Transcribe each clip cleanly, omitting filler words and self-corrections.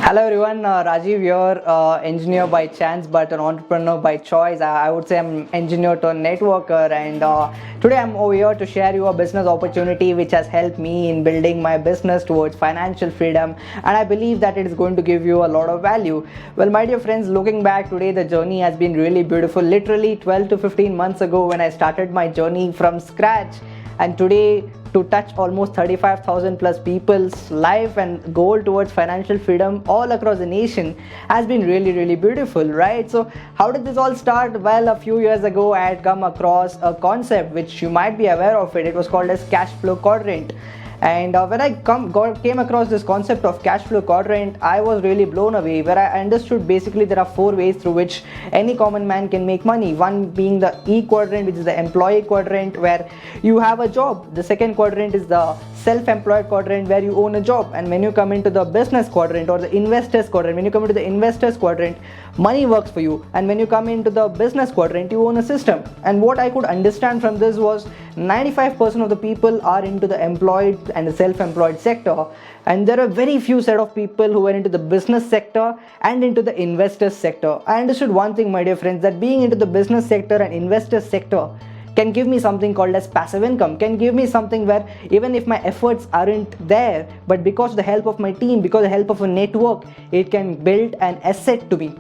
Hello everyone, Rajiv here, engineer by chance but an entrepreneur by choice. I would say I'm engineer to networker, and today I'm over here to share you a business opportunity which has helped me in building my business towards financial freedom, and I believe that it is going to give you a lot of value. Well, my dear friends, looking back today, the journey has been really beautiful. Literally 12 to 15 months ago when I started my journey from scratch, and today to touch almost 35,000 plus people's life and goal towards financial freedom all across the nation has been really beautiful, right? So how did this all start? Well, a few years ago I had come across a concept which you might be aware of. It was called as cash flow quadrant. And when I came across this concept of cash flow quadrant, I was really blown away, where I understood basically there are four ways through which any common man can make money. One being the E quadrant, which is the employee quadrant, where you have a job. The second quadrant is the self-employed quadrant, where you own a job. And when you come into the business quadrant or the investors quadrant, when you come into the investors quadrant, money works for you. And when you come into the business quadrant, you own a system. And what I could understand from this was 95% of the people are into the employed and the self-employed sector, and there are very few set of people who are into the business sector and into the investors sector. I understood one thing, my dear friends, that being into the business sector and investors sector can give me something called as passive income, can give me something where even if my efforts aren't there, but because of the help of my team, because of the help of a network, it can build an asset to me.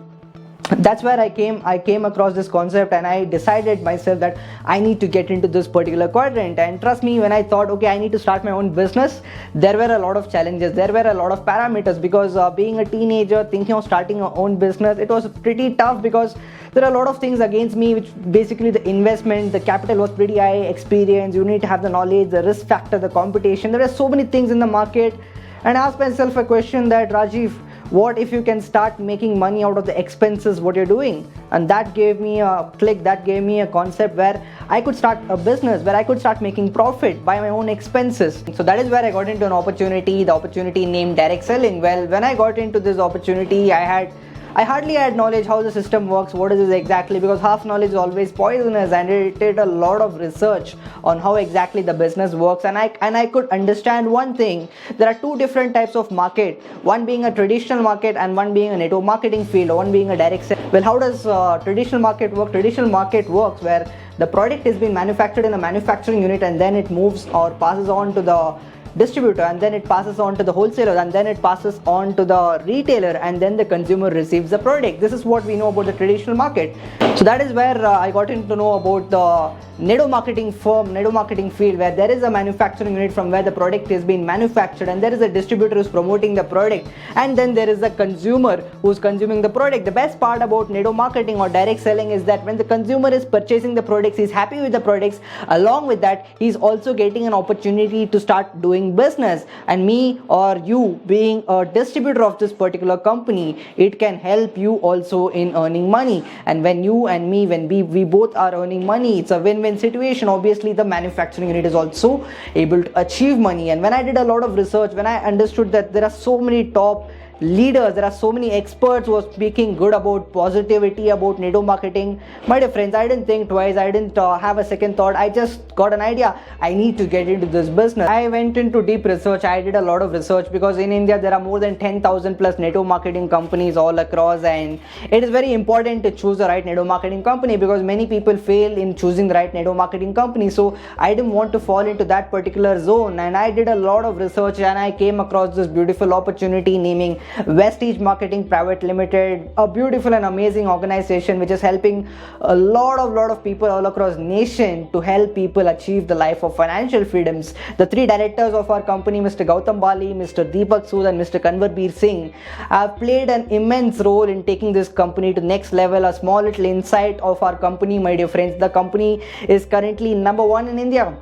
That's where I came across this concept, and I decided myself that I need to get into this particular quadrant. And trust me, when I thought, okay, I need to start my own business, there were a lot of challenges, there were a lot of parameters, because being a teenager thinking of starting your own business, it was pretty tough, because there are a lot of things against me, which basically the investment, the capital was pretty high, experience, you need to have the knowledge, the risk factor, the competition. There are so many things in the market. And I asked myself a question that, Rajiv, what if you can start making money out of the expenses what you're doing? And that gave me a click, that gave me a concept where I could start a business, where I could start making profit by my own expenses. So that is where I got into an opportunity, the opportunity named direct selling. Well, when I got into this opportunity, I hardly had knowledge how the system works, what is this exactly, because half knowledge is always poisonous, and it did a lot of research on how exactly the business works, and I could understand one thing. There are two different types of market, one being a traditional market and one being a network marketing field, one being a direct sale. Well, how does traditional market work? Traditional market works where the product is being manufactured in a manufacturing unit, and then it moves or passes on to the distributor, and then it passes on to the wholesaler, and then it passes on to the retailer, and then the consumer receives the product. This is what we know about the traditional market. So that is where I got to know about the network marketing firm, network marketing field, where there is a manufacturing unit from where the product is being manufactured, and there is a distributor who's promoting the product, and then there is a consumer who's consuming the product. The best part about network marketing or direct selling is that when the consumer is purchasing the products, he's happy with the products. Along with that, he's also getting an opportunity to start doing business, and me or you being a distributor of this particular company, it can help you also in earning money. And when you and me, when we both are earning money, it's a win-win situation. Obviously the manufacturing unit is also able to achieve money. And when I did a lot of research, when I understood that there are so many top leaders, there are so many experts who are speaking good about positivity, about network marketing, my dear friends, I didn't think twice, I didn't have a second thought. I just got an idea, I need to get into this business. I went into deep research, I did a lot of research, because in India there are more than 10,000 plus network marketing companies all across, and it is very important to choose the right network marketing company, because many people fail in choosing the right network marketing company. So I didn't want to fall into that particular zone, and I did a lot of research, and I came across this beautiful opportunity naming Vestige Marketing Private Limited, a beautiful and amazing organization which is helping a lot of people all across nation to help people achieve the life of financial freedoms. The three directors of our company, Mr. Gautam Bali, Mr. Deepak Sood, and Mr. Kanwarbir Singh, have played an immense role in taking this company to next level. A small little insight of our company, my dear friends, the company is currently number one in India.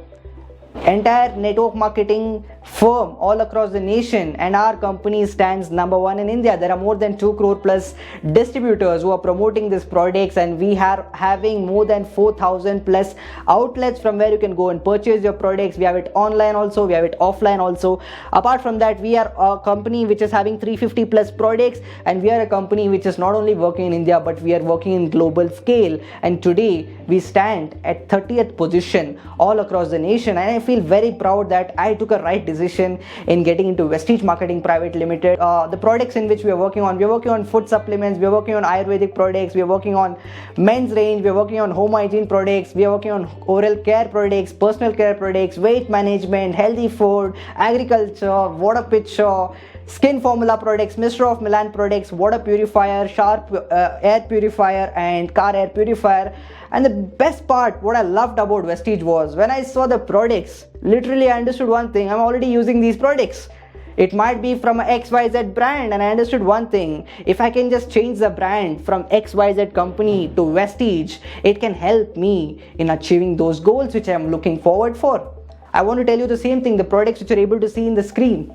Entire network marketing firm all across the nation, and our company stands number one in India. There are more than 2 crore plus distributors who are promoting these products, and we are having more than 4,000 plus outlets from where you can go and purchase your products. We have it online also, we have it offline also. Apart from that, we are a company which is having 350 plus products, and we are a company which is not only working in India but we are working in global scale, and today we stand at 30th position all across the nation. And I feel very proud that I took a right decision decision in getting into Vestige Marketing Private Limited. The products in which we are working on food supplements, we are working on Ayurvedic products, we are working on men's range, we are working on home hygiene products, we are working on oral care products, personal care products, weight management, healthy food, agriculture, water pitcher, skin formula products, Mr. of Milan products, water purifier, sharp air purifier, and car air purifier. And the best part, what I loved about Vestige was when I saw the products, literally I understood one thing: I'm already using these products. It might be from a XYZ brand, and I understood one thing: if I can just change the brand from XYZ company to Vestige, it can help me in achieving those goals which I am looking forward for. I want to tell you the same thing: the products which you're able to see in the screen,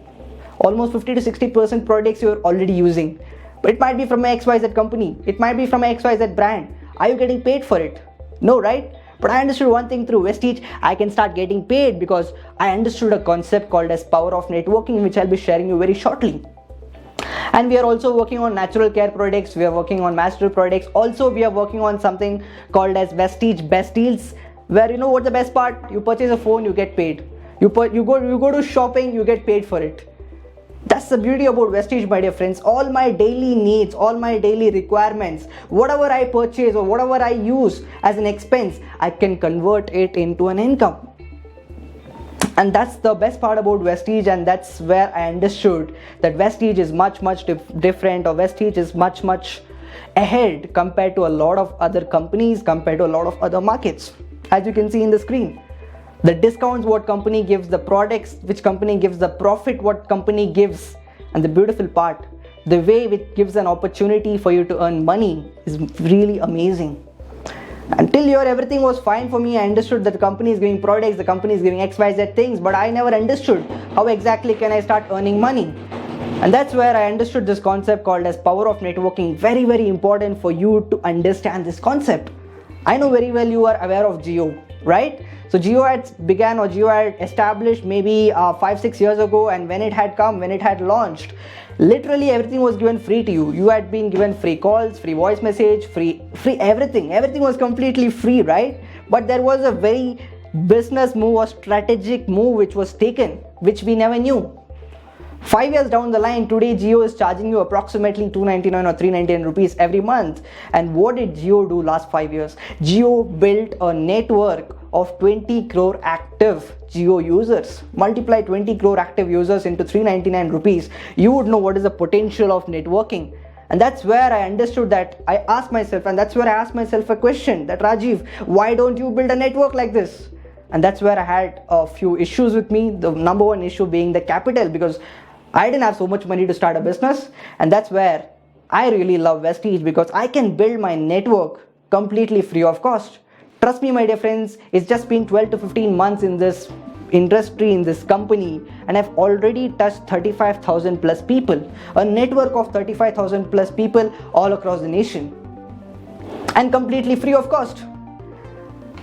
almost 50 to 60% products you're already using. But it might be from a XYZ company, it might be from a XYZ brand. Are you getting paid for it? No, right? But I understood one thing: through Vestige, I can start getting paid because I understood a concept called as power of networking, which I'll be sharing you very shortly. And we are also working on natural care products, we are working on master products. Also, we are working on something called as Vestige Best Deals, where you know what the best part? You purchase a phone, you get paid. You go to shopping, you get paid for it. That's the beauty about Vestige, my dear friends. All my daily needs, all my daily requirements, whatever I purchase or whatever I use as an expense, I can convert it into an income. And that's the best part about Vestige, and that's where I understood that Vestige is much different, or Vestige is much ahead compared to a lot of other companies, compared to a lot of other markets. As you can see in the screen, the discounts what company gives, the products which company gives, the profit what company gives, and the beautiful part, the way it gives an opportunity for you to earn money is really amazing. Until here, everything was fine for me. I understood that the company is giving products, the company is giving XYZ things, but I never understood how exactly can I start earning money. And that's where I understood this concept called as power of networking. Very important for you to understand this concept. I know very well you are aware of Jio, right? So Jio had established maybe 5-6 years ago, and when it had launched, literally everything was given free to you. You had been given free calls, free voice message, free everything. Everything was completely free, right? But there was a very business move or strategic move which was taken, which we never knew. 5 years down the line, today Jio is charging you approximately 299 or 399 rupees every month. And what did Jio do last 5 years? Jio built a network of 20 crore active Jio users. Multiply 20 crore active users into 399 rupees. You would know what is the potential of networking. And that's where I understood that. I asked myself a question, that Rajiv, why don't you build a network like this? And that's where I had a few issues with me. The number one issue being the capital, because I didn't have so much money to start a business. And that's where I really love Vestige, because I can build my network completely free of cost. Trust me, my dear friends, it's just been 12 to 15 months in this industry, in this company, and I've already touched 35,000 plus people, a network of 35,000 plus people all across the nation, and completely free of cost.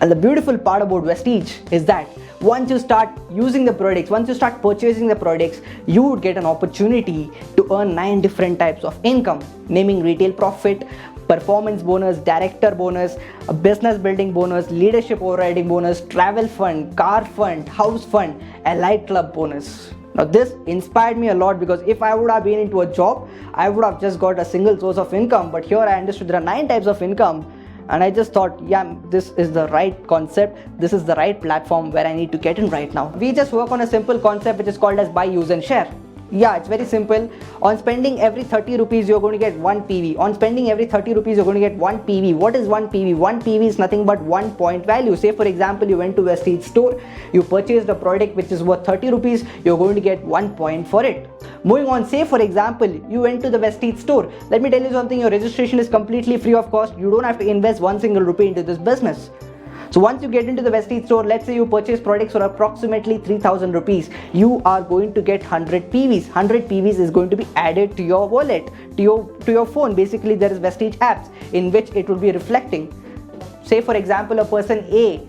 And the beautiful part about Vestige is that once you start using the products, once you start purchasing the products, you would get an opportunity to earn 9 different types of income, naming retail profit, performance bonus, director bonus, a business building bonus, leadership overriding bonus, travel fund, car fund, house fund, allied club bonus. Now this inspired me a lot, because if I would have been into a job, I would have just got a single source of income. But here I understood there are 9 types of income. And I just thought, yeah, this is the right concept. This is the right platform where I need to get in right now. We just work on a simple concept which is called as buy, use and share. Yeah, it's very simple. On spending every 30 rupees, you're going to get 1 PV. On spending every 30 rupees, you're going to get 1 PV. What is 1 PV? 1 PV is nothing but 1 point value. Say for example, you went to Vestige store, you purchased a product which is worth 30 rupees, you're going to get 1 point for it. Moving on, say for example, you went to the Vestige store. Let me tell you something, your registration is completely free of cost. You don't have to invest 1 single rupee into this business. So once you get into the Vestige store, let's say you purchase products for approximately 3,000 rupees, you are going to get 100 PVs. 100 PVs is going to be added to your wallet, to your phone. Basically, there is Vestige apps in which it will be reflecting. Say for example, a person A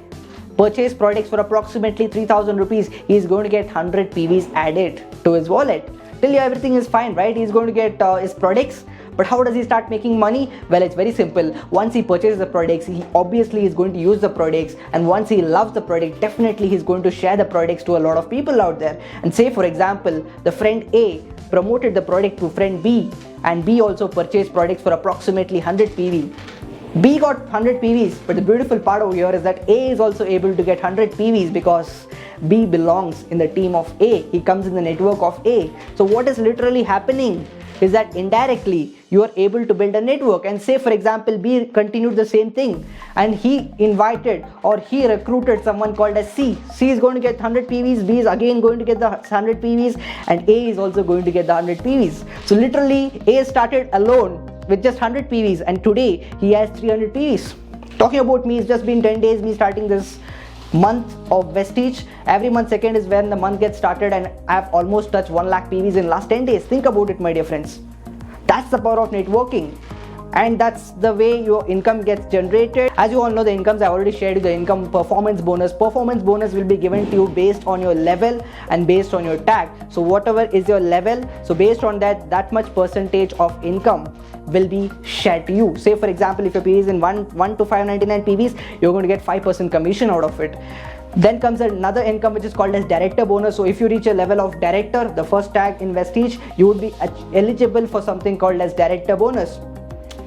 purchase products for approximately 3,000 rupees, he is going to get 100 PVs added to his wallet. Till everything is fine, right? He's going to get his products. But how does he start making money? Well, it's very simple. Once he purchases the products, he obviously is going to use the products, and once he loves the product, definitely he's going to share the products to a lot of people out there. And say for example, the friend A promoted the product to friend B, and B also purchased products for approximately 100 PV. B got 100 PVs, but the beautiful part over here is that A is also able to get 100 PVs because B belongs in the team of A. He comes in the network of A. So what is literally happening is that indirectly you are able to build a network. And say for example, B continued the same thing and he invited or he recruited someone called as C. C is going to get 100 PVs, B is again going to get the 100 PVs, and A is also going to get the 100 PVs. So literally A started alone with just 100 PVs, and today he has 300 PVs. Talking about me, it's just been 10 days me starting this month of Vestige. Every month second is when the month gets started, and I've almost touched 1 lakh PVs in last 10 days. Think about it, my dear friends. That's the power of networking, and that's the way your income gets generated. As you all know, the incomes I already shared you, the income performance bonus. Performance bonus will be given to you based on your level and based on your tag. So whatever is your level, so based on that much percentage of income will be shared to you. Say for example, if your PV is in 1 to 599 PVs, you're going to get 5% commission out of it. Then comes another income which is called as director bonus. So if you reach a level of director, the first tag in Vestige, you would be eligible for something called as director bonus.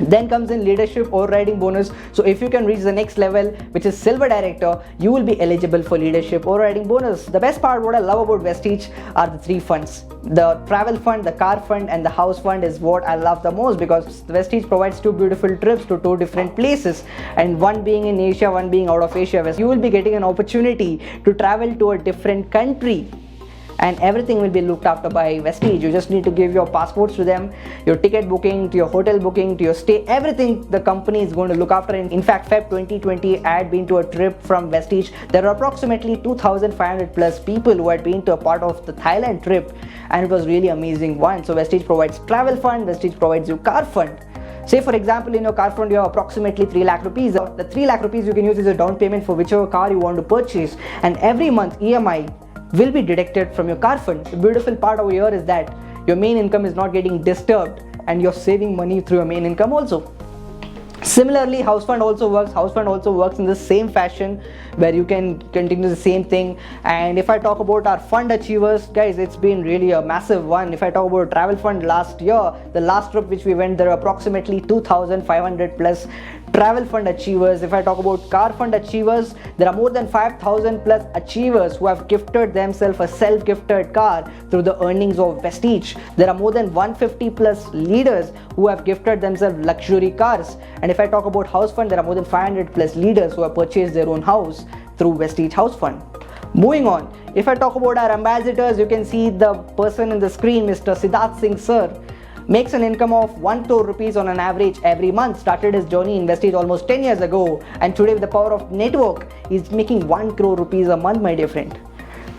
Then comes in leadership overriding bonus. So if you can reach the next level, which is silver director, you will be eligible for leadership overriding bonus. The best part, what I love about Vestige, are the 3 funds. The travel fund, the car fund, and the house fund is what I love the most, because Vestige provides 2 beautiful trips to 2 different places, and one being in Asia, one being out of Asia. You will be getting an opportunity to travel to a different country, and everything will be looked after by Vestige. You just need to give your passports to them, your ticket booking, to your hotel booking, to your stay, everything the company is going to look after. In fact, Feb 2020, I had been to a trip from Vestige. There are approximately 2,500 plus people who had been to a part of the Thailand trip, and it was really amazing one. So Vestige provides travel fund, Vestige provides you car fund. Say for example, in your car fund you have approximately 3 lakh rupees. The 3 lakh rupees you can use as a down payment for whichever car you want to purchase, and every month EMI will be deducted from your car fund. The beautiful part over here is that your main income is not getting disturbed, and you're saving money through your main income also. Similarly, house fund also works. House fund also works in the same fashion, where you can continue the same thing. And if I talk about our fund achievers, guys, it's been really a massive one. If I talk about travel fund, last year, the last trip which we went, there are approximately 2,500 plus travel fund achievers. If I talk about car fund achievers, there are more than 5,000 plus achievers who have gifted themselves a self-gifted car through the earnings of Vestige. There are more than 150 plus leaders who have gifted themselves luxury cars. And if I talk about house fund, there are more than 500 plus leaders who have purchased their own house through Vestige House Fund. Moving on, if I talk about our ambassadors, you can see the person in the screen, Mr. Siddharth Singh sir, makes an income of 1 crore rupees on an average every month. Started his journey in Vestige almost 10 years ago, and today with the power of network, he's making 1 crore rupees a month, my dear friend.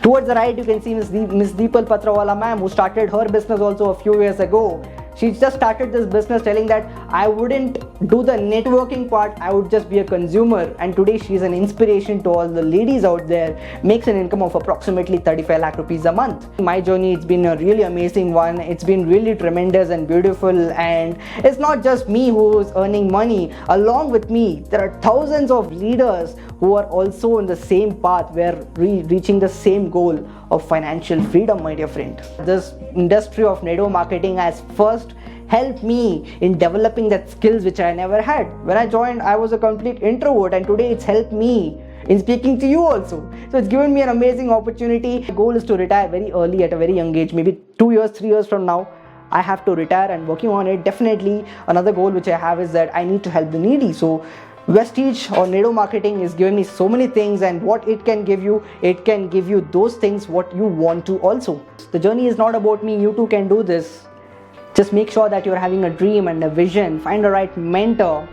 Towards the right, you can see Miss Deepal Patrawala ma'am, who started her business also a few years ago. She just started this business telling that I wouldn't do the networking part, I would just be a consumer. And today she's an inspiration to all the ladies out there, makes an income of approximately 35 lakh rupees a month. My journey, it's been a really amazing one. It's been really tremendous and beautiful, and it's not just me who's earning money. Along with me, there are thousands of leaders who are also in the same path, where reaching the same goal of financial freedom, my dear friend. This industry of network marketing has first helped me in developing that skills which I never had. When I joined, I was a complete introvert, and today it's helped me in speaking to you also. So it's given me an amazing opportunity. My goal is to retire very early, at a very young age, maybe 2 years, 3 years from now. I have to retire, and working on it. Definitely another goal which I have is that I need to help the needy. So Vestige or network marketing is giving me so many things, and what it can give you those things what you want to also. The journey is not about me, you too can do this. Just make sure that you're having a dream and a vision, find the right mentor,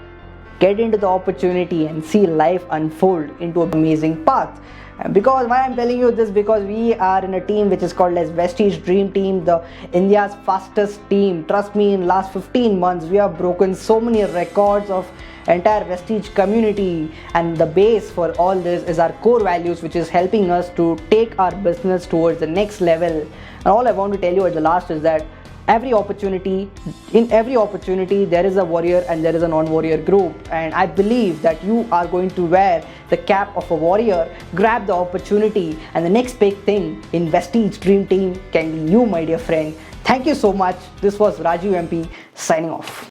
get into the opportunity and see life unfold into an amazing path. Because why I'm telling you this, because we are in a team which is called as Vestige Dream Team, the India's fastest team. Trust me, in last 15 months we have broken so many records of entire Vestige community, and the base for all this is our core values, which is helping us to take our business towards the next level. And all I want to tell you at the last is that in every opportunity there is a warrior and there is a non-warrior group, and I believe that you are going to wear the cap of a warrior, grab the opportunity, and the next big thing in Vestige Dream Team can be you, my dear friend. Thank you so much. This was Rajiv MP signing off.